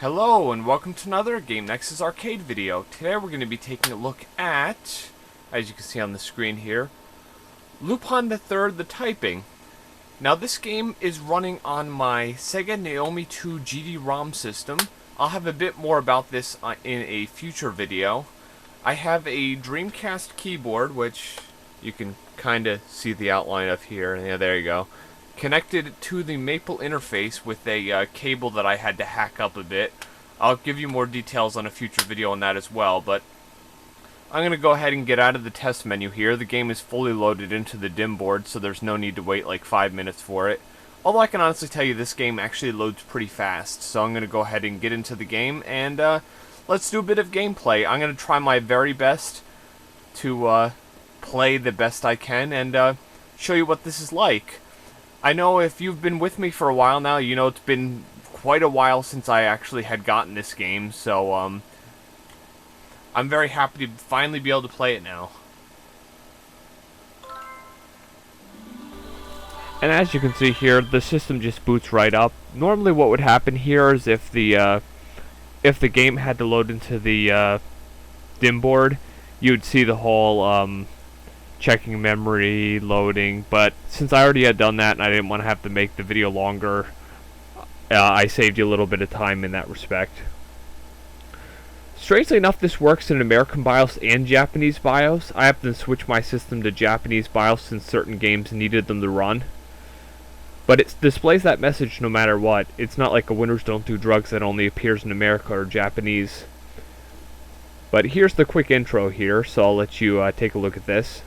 Hello and welcome to another Game Nexus arcade video. Today we're going to be taking a look at, as you can see on the screen here, Lupin the Third: The Typing. Now this game is running on my Sega Naomi GD-Rom system. I'll have a bit more about this in a future video. I have a Dreamcast keyboard, which you can kind of see the outline of here. Yeah, there you go. Connected to the Maple interface with a cable that I had to hack up a bit. I'll give you more details on a future video on that as well, but I'm going to go ahead and get out of the test menu here. The game is fully loaded into the dim board, so there's no need to wait like 5 minutes for it. Although I can honestly tell you this game actually loads pretty fast, so I'm going to go ahead and get into the game, and let's do a bit of gameplay. I'm going to try my very best to play the best I can and show you what this is like. I know if you've been with me for a while now, you know it's been quite a while since I actually had gotten this game, so I'm very happy to finally be able to play it now. And as you can see here, the system just boots right up. Normally what would happen here is if the game had to load into the dim board, you'd see the whole checking memory, loading, but since I already had done that and I didn't want to have to make the video longer, I saved you a little bit of time in that respect. Strangely enough, this works in American BIOS and Japanese BIOS. I have to switch my system to Japanese BIOS since certain games needed them to run. But it displays that message no matter what. It's not like a Winners Don't Do Drugs that only appears in America or Japanese. But here's the quick intro here, so I'll let you take a look at this.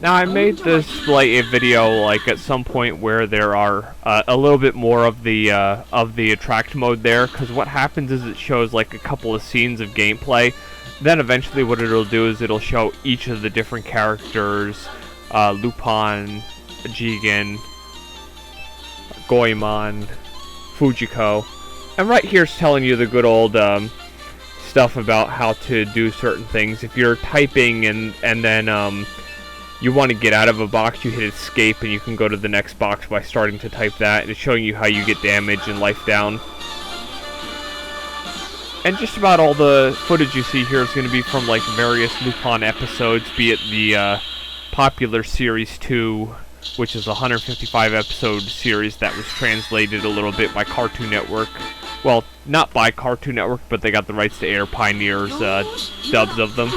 Now I made this display a video like at some point where there are a little bit more of the attract mode there, because what happens is it shows like a couple of scenes of gameplay. Then eventually what it'll do is it'll show each of the different characters, Lupin, Jigen, Goemon, Fujiko, and right here it's telling you the good old stuff about how to do certain things. If you're typing and then you want to get out of a box, you hit escape and you can go to the next box by starting to type that, and it's showing you how you get damage and life down. And just about all the footage you see here is going to be from like various Lupin episodes, be it the popular Series 2, which is a 155 episode series that was translated a little bit by Cartoon Network. Well, not by Cartoon Network, but they got the rights to air Pioneer's dubs of them.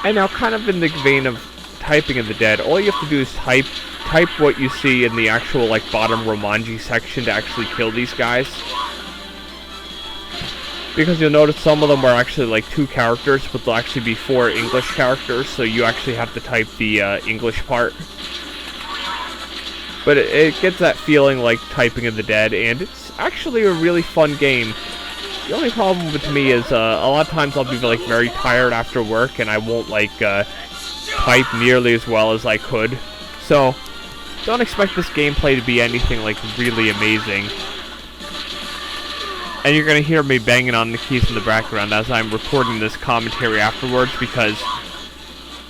And now, kind of in the vein of Typing of the Dead, all you have to do is type what you see in the actual like bottom Romanji section to actually kill these guys. Because you'll notice some of them are actually like 2 characters, but they'll actually be 4 English characters, so you actually have to type the English part. But it gets that feeling like Typing of the Dead, and it's actually a really fun game. The only problem with me is a lot of times I'll be like very tired after work and I won't like type nearly as well as I could. So don't expect this gameplay to be anything like really amazing. And you're gonna hear me banging on the keys in the background as I'm recording this commentary afterwards, because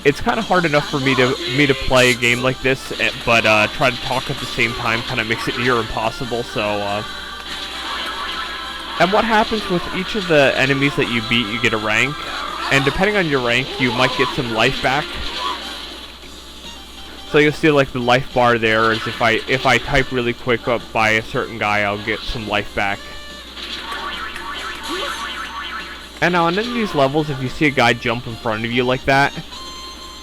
it's kind of hard enough for me to play a game like this, but try to talk at the same time kind of makes it near impossible. So and what happens with each of the enemies that you beat, you get a rank, and depending on your rank, you might get some life back. So you'll see like the life bar there is if I type really quick up by a certain guy, I'll get some life back. And now on any of these levels, if you see a guy jump in front of you like that,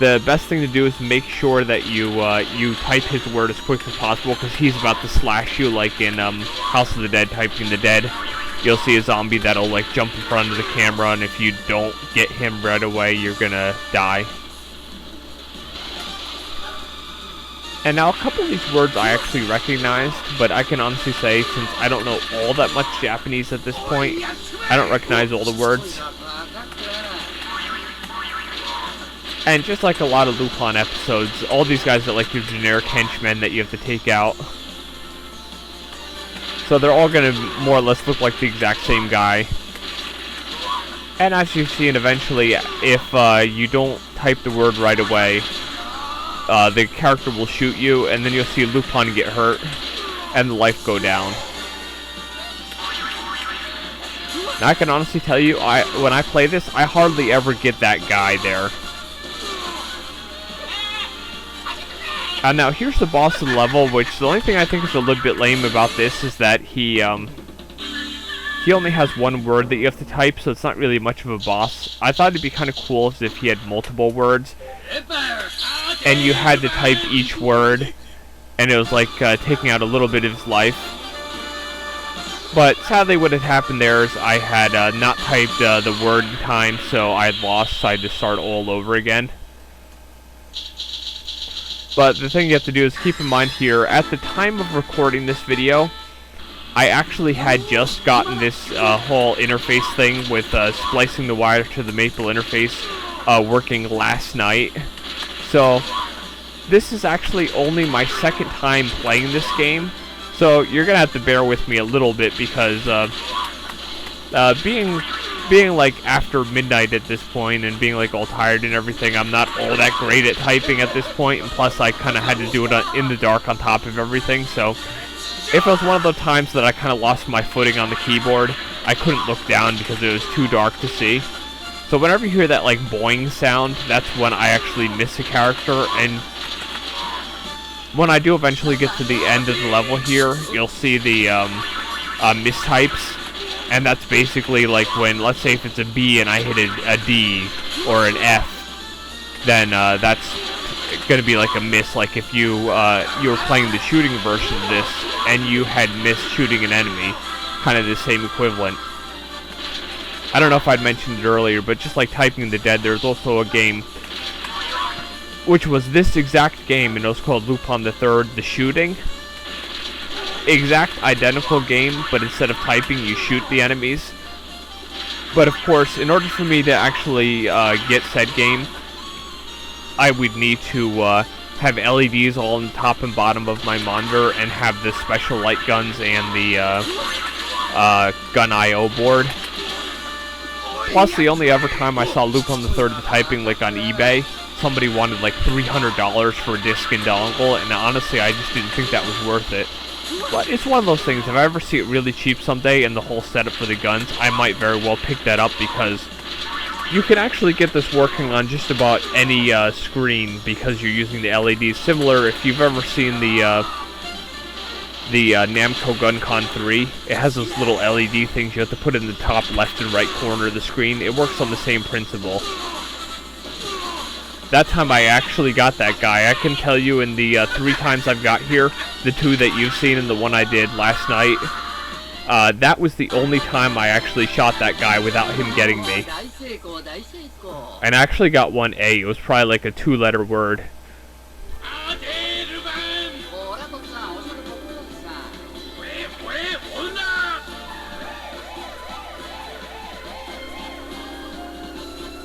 the best thing to do is make sure that you type his word as quick as possible, because he's about to slash you, like in House of the Dead, Typing the Dead. You'll see a zombie that'll like jump in front of the camera, and if you don't get him right away, you're gonna die. And now a couple of these words I actually recognized, but I can honestly say, since I don't know all that much Japanese at this point, I don't recognize all the words. And just like a lot of Lupin episodes, all these guys are like your generic henchmen that you have to take out. So they're all going to more or less look like the exact same guy. And as you've seen, eventually, if you don't type the word right away, the character will shoot you, and then you'll see Lupin get hurt, and the life go down. Now I can honestly tell you, when I play this, I hardly ever get that guy there. And now here's the boss of the level, which the only thing I think is a little bit lame about this is that he only has one word that you have to type, so it's not really much of a boss. I thought it'd be kind of cool if he had multiple words, and you had to type each word, and it was like taking out a little bit of his life. But sadly what had happened there is I had not typed the word in time, so I had lost, so I had to start all over again. But the thing you have to do is keep in mind here, at the time of recording this video, I actually had just gotten this whole interface thing with splicing the wire to the Maple interface working last night. So this is actually only my second time playing this game. So you're going to have to bear with me a little bit because being like after midnight at this point and being like all tired and everything, I'm not all that great at typing at this point, and plus I kind of had to do it in the dark on top of everything. So if it was one of those times that I kind of lost my footing on the keyboard, I couldn't look down because it was too dark to see. So whenever you hear that like boing sound, that's when I actually miss a character. And when I do eventually get to the end of the level here, you'll see the mistypes. And that's basically like when, let's say if it's a B and I hit a D or an F, then that's going to be like a miss. Like if you were playing the shooting version of this and you had missed shooting an enemy, kind of the same equivalent. I don't know if I'd mentioned it earlier, but just like typing the dead, there's also a game which was this exact game, and it was called Lupin the Third, The Shooting. Exact identical game, but instead of typing, you shoot the enemies. But of course, in order for me to actually get said game, I would need to have LEDs all on the top and bottom of my monitor and have the special light guns and the gun IO board. Plus, the only other time I saw Lupin the Third typing like on eBay, somebody wanted like $300 for a disc and dongle, and honestly, I just didn't think that was worth it. But it's one of those things, if I ever see it really cheap someday and the whole setup for the guns, I might very well pick that up because you can actually get this working on just about any screen because you're using the LEDs. Similar, if you've ever seen the Namco GunCon 3, it has those little LED things you have to put in the top left and right corner of the screen. It works on the same principle. That time I actually got that guy. I can tell you in the 3 times I've got here, the 2 that you've seen and the one I did last night, that was the only time I actually shot that guy without him getting me. And I actually got 1A. It was probably like a 2-letter word.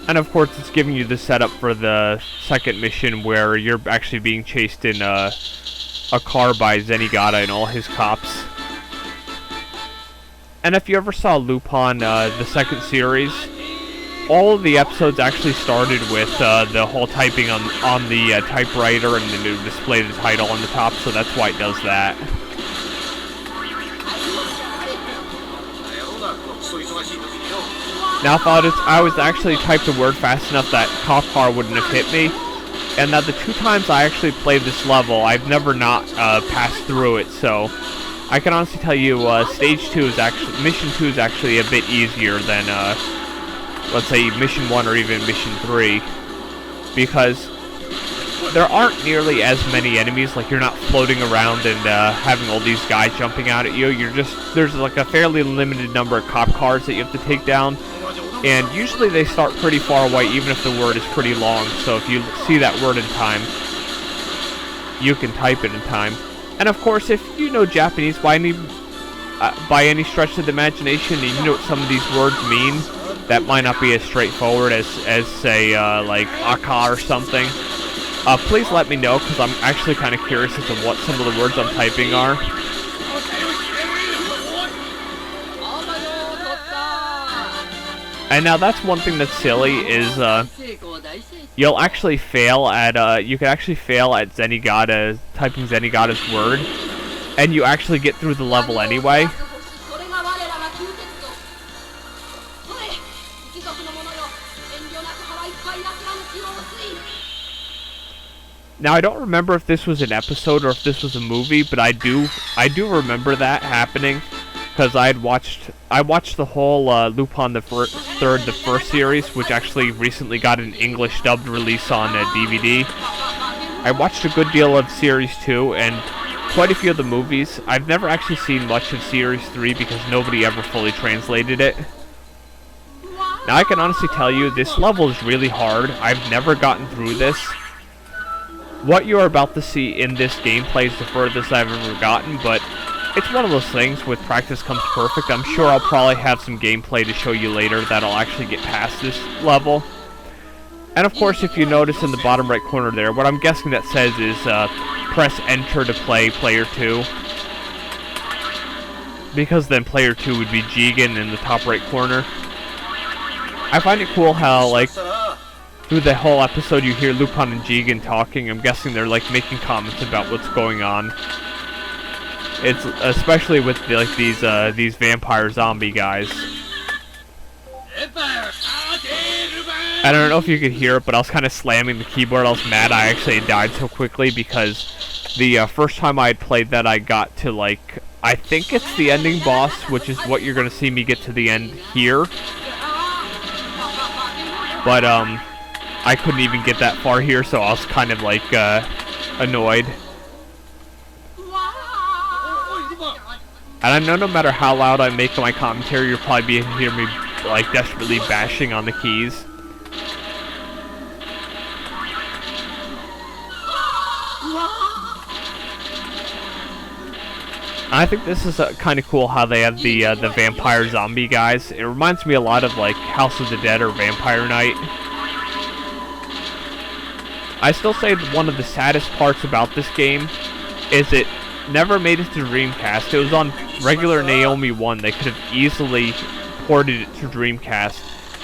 And of course, it's giving you the setup for the second mission where you're actually being chased in a car by Zenigata and all his cops. And if you ever saw Lupin, the second series, all of the episodes actually started with the whole typing on the typewriter, and then it would display the title on the top, so that's why it does that. Now, if I was actually typed the word fast enough, that cop car wouldn't have hit me. And now the 2 times I actually played this level, I've never not passed through it, so I can honestly tell you, Mission 2 is actually a bit easier than, let's say, Mission 1 or even Mission 3, because there aren't nearly as many enemies. Like, you're not floating around and having all these guys jumping out at you. There's like a fairly limited number of cop cars that you have to take down. And usually they start pretty far away, even if the word is pretty long. So if you see that word in time, you can type it in time. And of course, if you know Japanese by any stretch of the imagination, and you know what some of these words mean, that might not be as straightforward as say, like aka or something. Please let me know, because I'm actually kind of curious as to what some of the words I'm typing are. And now that's one thing that's silly, is you'll actually fail at, you can actually fail at Zenigata, typing Zenigata's word, and you actually get through the level anyway. Now, I don't remember if this was an episode or if this was a movie, but I do remember that happening, because I watched the whole Lupin the first series, which actually recently got an English dubbed release on DVD. I watched a good deal of Series 2 and quite a few of the movies. I've never actually seen much of Series 3 because nobody ever fully translated it. Now, I can honestly tell you, this level is really hard. I've never gotten through this. What you are about to see in this gameplay is the furthest I've ever gotten, but it's one of those things, with practice comes perfect. I'm sure I'll probably have some gameplay to show you later that'll actually get past this level. And of course, if you notice in the bottom right corner there, what I'm guessing that says is press enter to play player 2. Because then player 2 would be Jigen in the top right corner. I find it cool how, like, through the whole episode you hear Lupin and Jigen talking. I'm guessing they're like making comments about what's going on. It's especially with like these vampire zombie guys. I don't know if you could hear it, but I was kind of slamming the keyboard. I was mad I actually died so quickly, because the first time I had played that, I got to, like, I think it's the ending boss, which is what you're gonna see me get to the end here. But I couldn't even get that far here, so I was kind of like annoyed. And I know no matter how loud I make my commentary, you'll probably be able to hear me like desperately bashing on the keys. I think this is kind of cool how they have the vampire zombie guys. It reminds me a lot of like House of the Dead or Vampire Night. I still say that one of the saddest parts about this game is it never made it to Dreamcast. It was on regular Naomi 1. They could have easily ported it to Dreamcast,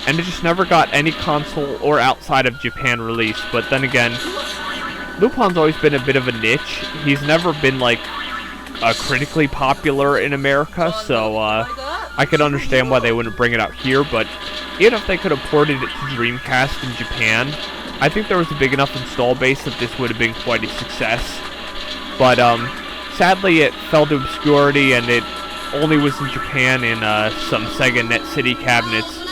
and it just never got any console or outside of Japan release. But then again, Lupin's always been a bit of a niche. He's never been like critically popular in America, so I could understand why they wouldn't bring it out here. But even if they could have ported it to Dreamcast in Japan, I think there was a big enough install base that this would have been quite a success. But sadly, it fell to obscurity, and it only was in Japan in some Sega Net City cabinets.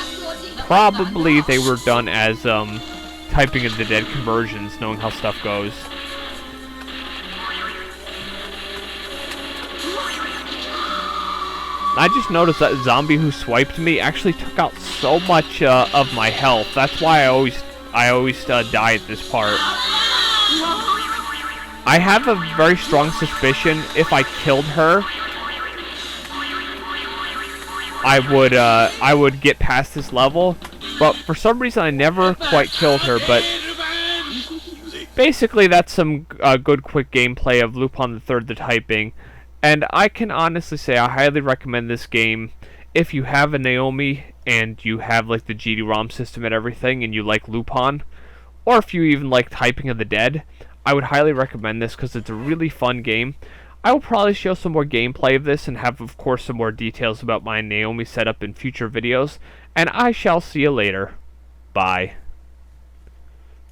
Probably they were done as Typing of the Dead conversions, knowing how stuff goes. I just noticed that zombie who swiped me actually took out so much of my health. That's why I always die at this part. I have a very strong suspicion if I killed her, I would get past this level. But for some reason, I never quite killed her. But basically, that's some good quick gameplay of Lupin III: The Typing. And I can honestly say I highly recommend this game if you have a Naomi and you have like the GD-ROM system and everything, and you like Lupin, or if you even like Typing of the Dead. I would highly recommend this because it's a really fun game. I will probably show some more gameplay of this and have, of course, some more details about my Naomi setup in future videos. And I shall see you later. Bye.